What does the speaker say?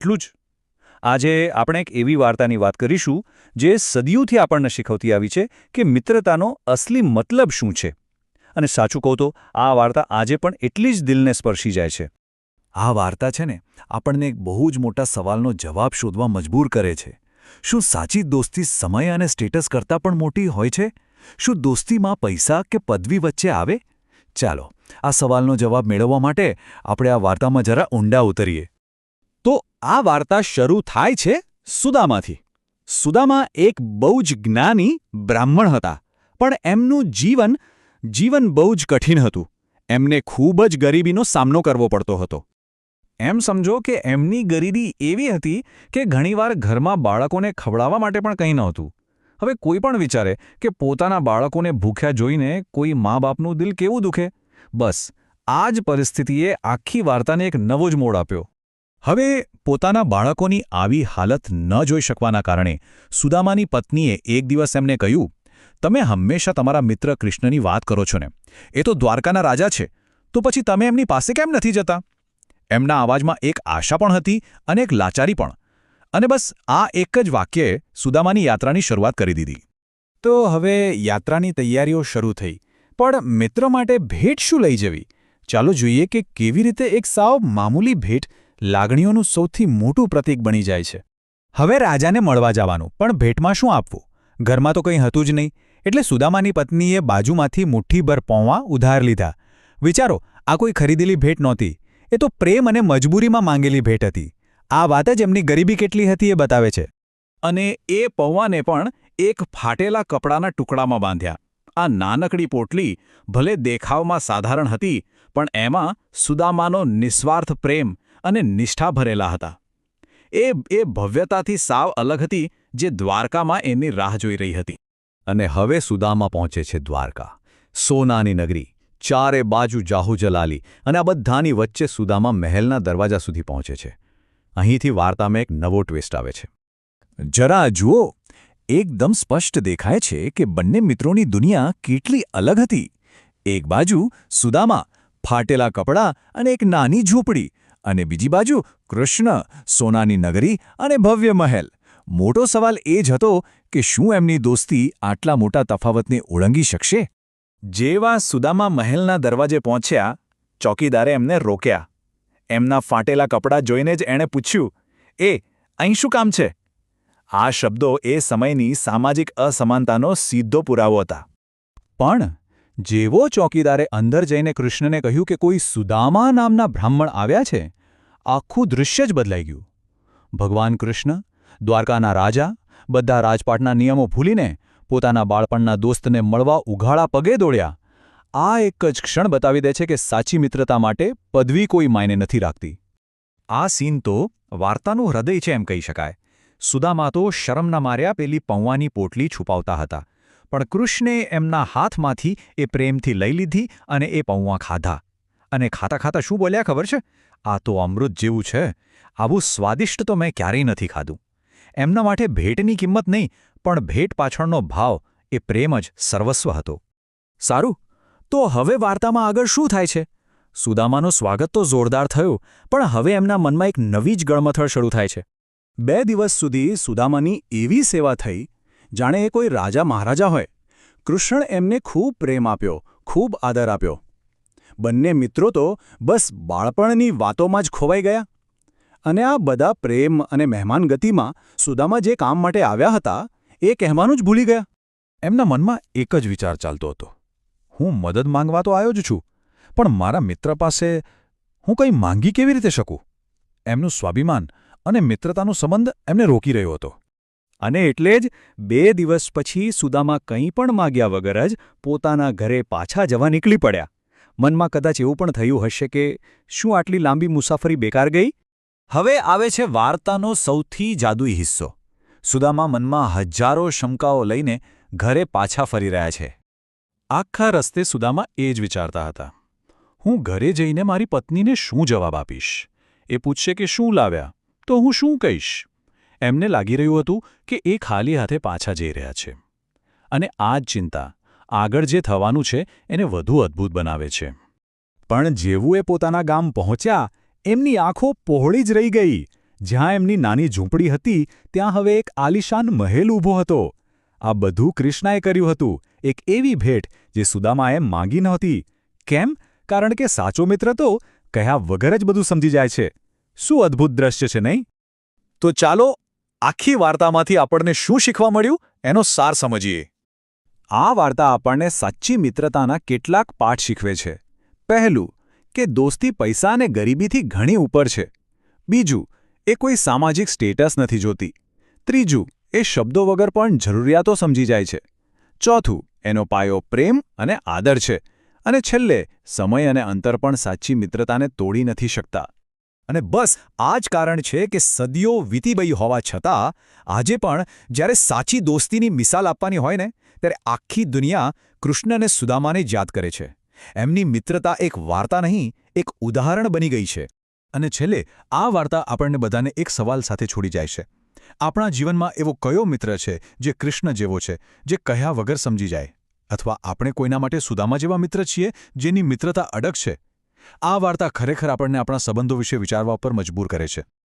એટલું જ. આજે આપણે એક એવી વાર્તાની વાત કરીશું જે સદીઓથી આપણને શીખવતી આવી છે કે મિત્રતાનો અસલી મતલબ શું છે. અને સાચું કહું તો આ વાર્તા આજે પણ એટલી જ દિલને સ્પર્શી જાય છે. આ વાર્તા છે ને આપણને એક બહુ જ મોટા સવાલનો જવાબ શોધવા મજબૂર કરે છે. શું સાચી દોસ્તી સમય અને સ્ટેટસ કરતાં પણ મોટી હોય છે? શું દોસ્તીમાં પૈસા કે પદવી વચ્ચે આવે? ચાલો આ સવાલનો જવાબ મેળવવા માટે આપણે આ વાર્તામાં જરા ઊંડા ઉતરીએ. તો આ વાર્તા શરૂ થાય છે સુદામાથી. સુદામા એક બહુ જ જ્ઞાની બ્રાહ્મણ હતા, પણ એમનું જીવન બહુ જ કઠિન હતું. એમને ખૂબ જ ગરીબીનો સામનો કરવો પડતો હતો. એમ સમજો કે એમની ગરીબી એવી હતી કે ઘણીવાર ઘરમાં બાળકોને ખવડાવવા માટે પણ કંઈ નહોતું. હવે કોઈ પણ વિચારે કે પોતાના બાળકોને ભૂખ્યા જોઈને કોઈ મા બાપનું દિલ કેવું દુખે. બસ આ જ પરિસ્થિતિએ આખી વાર્તાને એક નવો જ મોડ આપ્યો. હવે પોતાના બાળકોની આવી હાલત ન જોઈ શકવાના કારણે સુદામાની પત્નીએ એક દિવસ એમને કહ્યું, તમે હંમેશા તમારા મિત્ર કૃષ્ણની વાત કરો છો ને, એ તો દ્વારકાના રાજા છે, તો પછી તમે એમની પાસે કેમ નથી જતા? એમના અવાજમાં એક આશા પણ હતી અને એક લાચારી પણ. અને બસ આ એક જ વાક્યએ સુદામાની યાત્રાની શરૂઆત કરી દીધી. તો હવે યાત્રાની તૈયારીઓ શરૂ થઈ, પણ મિત્ર માટે ભેટ શું લઈ જવી? ચાલો જોઈએ કે કેવી રીતે એક સાવ મામૂલી ભેટ લાગણીઓનું સૌથી મોટું પ્રતીક બની જાય છે. હવે રાજાને મળવા જવાનું, પણ ભેટમાં શું આપવું? ઘરમાં તો કંઈ હતું જ નહીં, એટલે સુદામાની પત્નીએ બાજુમાંથી મુઠ્ઠીભર પૌવા ઉધાર લીધા. વિચારો, આ કોઈ ખરીદેલી ભેટ નહોતી, એ તો પ્રેમ અને મજબૂરીમાં માંગેલી ભેટ હતી. આ વાત જ એમની ગરીબી કેટલી હતી એ બતાવે છે. અને એ પૌવાને પણ એક ફાટેલા કપડાના ટુકડામાં બાંધ્યા. આ નાનકડી પોટલી ભલે દેખાવમાં સાધારણ હતી, પણ એમાં સુદામાનો નિસ્વાર્થ પ્રેમ અને નિષ્ઠા ભરેલા હતા. એ ભવ્યતાથી સાવ અલગ હતી જે દ્વારકામાં એની રાહ જોઈ રહી હતી. અને હવે સુદામા પહોંચે છે દ્વારકા, સોનાની નગરી, ચારે બાજુ જાહુજલાલી, અને આ બધાની વચ્ચે સુદામા મહેલના દરવાજા સુધી પહોંચે છે. અહીંથી વાર્તામાં એક નવો ટ્વિસ્ટ આવે છે. જરા જુઓ, એકદમ સ્પષ્ટ દેખાય છે કે બંને મિત્રોની દુનિયા કેટલી અલગ હતી. એક બાજુ સુદામા, ફાટેલા કપડાં અને એક નાની ઝૂંપડી, અને બીજી બાજુ કૃષ્ણ, સોનાની નગરી અને ભવ્ય મહેલ. મોટો સવાલ એ જ હતો કે શું એમની દોસ્તી આટલા મોટા તફાવતને ઓળંગી શકશે? જેવા સુદામા મહેલના દરવાજે પહોંચ્યા, ચોકીદારે એમને રોક્યા. એમના ફાટેલા કપડાં જોઈને જ એણે પૂછ્યું, અહીં શું કામ છે? આ શબ્દો એ સમયની સામાજિક અસમાનતાનો સીધો પુરાવો હતા. પણ જેવો ચોકીદારે અંદર જઈને કૃષ્ણને કહ્યું કે કોઈ સુદામા નામના બ્રાહ્મણ આવ્યા છે, આખું દૃશ્ય જ બદલાઈ ગયું. ભગવાન કૃષ્ણ, દ્વારકાના રાજા, બધા રાજપાટના નિયમો ભૂલીને પોતાના બાળપણના દોસ્તને મળવા ઉઘાડા પગે દોડ્યા. આ એક જ ક્ષણ બતાવી દે છે કે સાચી મિત્રતા માટે પદવી કોઈ માયને નથી રાખતી. આ સીન તો વાર્તાનું હૃદય છે એમ કહી શકાય. સુદામા તો શરમના માર્યા પેલી પૌવાની પોટલી છુપાવતા હતા, પણ કૃષ્ણે એમના હાથમાંથી એ પ્રેમથી લઈ લીધી અને એ પૌવા ખાધા. અને ખાતા ખાતા શું બોલ્યા ખબર છે? આ તો અમૃત જેવું છે, આવું સ્વાદિષ્ટ તો મેં ક્યારેય નથી ખાધું. એમના માટે ભેટની કિંમત નહીં, પણ ભેટ પાછળનો ભાવ, એ પ્રેમ જ સર્વસ્વ હતો. સારું, તો હવે વાર્તામાં આગળ શું થાય છે? સુદામાનું સ્વાગત તો જોરદાર થયું, પણ હવે એમના મનમાં એક નવી જ ગળમથળ શરૂ થાય છે. 2 દિવસ સુધી સુદામાની એવી સેવા થઈ જાણે એ કોઈ રાજા મહારાજા હોય. કૃષ્ણ એમને ખૂબ પ્રેમ આપ્યો, ખૂબ આદર આપ્યો. બંને મિત્રો તો બસ બાળપણની વાતોમાં જ ખોવાઈ ગયા. અને આ બધા પ્રેમ અને મહેમાનગતિમાં સુદામા જે કામ માટે આવ્યા હતા એ કહેવાનું જ ભૂલી ગયા. એમના મનમાં એક જ વિચાર ચાલતો હતો, હું મદદ માંગવા તો આવ્યો જ છું, પણ મારા મિત્ર પાસે હું કંઈ માંગી કેવી રીતે શકું? એમનું સ્વાભિમાન અને મિત્રતાનો સંબંધ એમને રોકી રહ્યો હતો. અને એટલે જ 2 દિવસ પછી સુદામા કંઈ પણ માગ્યા વગર જ પોતાના ઘરે પાછા જવા નીકળી પડ્યા. મનમાં કદાચ એવું પણ થયું હશે કે શું આટલી લાંબી મુસાફરી બેકાર ગઈ? હવે આવે છે વાર્તાનો સૌથી જાદુઈ હિસ્સો. સુદામા મનમાં હજારો શંકાઓ લઈને ઘરે પાછા ફરી રહ્યા છે. આખા રસ્તે સુદામા એ જ વિચારતા હતા, હું ઘરે જઈને મારી પત્નીને શું જવાબ આપીશ? એ પૂછશે કે શું લાવ્યા, તો હું શું કહીશ? એમને લાગી રહ્યું હતું કે એ ખાલી હાથે પાછા જઈ રહ્યા છે. અને આ જ ચિંતા આગળ જે થવાનું છે એને વધુ અદ્ભુત બનાવે છે. પણ જેવું એ પોતાના ગામ પહોંચ્યા, એમની આંખો પહોળી જ રહી ગઈ. જ્યાં એમની નાની ઝૂંપડી હતી ત્યાં હવે એક આલિશાન મહેલ ઊભો હતો. આ બધું કૃષ્ણાએ કર્યું હતું, એક એવી ભેટ જે સુદામાએ માંગી નહોતી. કેમ? કારણ કે સાચો મિત્ર તો કહ્યા વગર જ બધું સમજી જાય છે. શું અદ્ભુત દ્રશ્ય છે, નહીં? તો ચાલો આખી વાર્તામાંથી આપણને શું શીખવા મળ્યું એનો સાર સમજીએ. આ વાર્તા આપણને સાચી મિત્રતાના કેટલાક પાઠ શીખવે છે. પહેલું, કે દોસ્તી પૈસા અને ગરીબીથી ઘણી ઉપર છે. બીજું, એ કોઈ સામાજિક સ્ટેટસ નથી જોતી. ત્રીજું, એ શબ્દો વગર પણ જરૂરિયાતો સમજી જાય છે. ચોથું, એનો પાયો પ્રેમ અને આદર છે. અને છેલ્લે, સમય અને અંતર પણ સાચી મિત્રતાને તોડી નથી શકતા. અને બસ આ જ કારણ છે કે સદીઓ વીતી ગઈ હોવા છતાં આજે પણ જ્યારે સાચી દોસ્તીની મિસાલ આપવાની હોય ને ત્યારે આખી દુનિયા કૃષ્ણ અને સુદામાને જ યાદ કરે છે. એમની મિત્રતા એક વાર્તા નહીં, એક ઉદાહરણ બની ગઈ છે. અને છેલ્લે આ વાર્તા આપણને બધાને એક સવાલ સાથે છોડી જાય છે. આપણા જીવનમાં એવો કયો મિત્ર છે જે કૃષ્ણ જેવો છે, જે કહ્યા વગર સમજી જાય? અથવા આપણે કોઈના માટે સુદામા જેવા મિત્ર છીએ જેની મિત્રતા અડગ છે? આ વાર્તા ખરેખર આપણને આપણા સંબંધો વિશે વિચારવા પર મજબૂર કરે છે.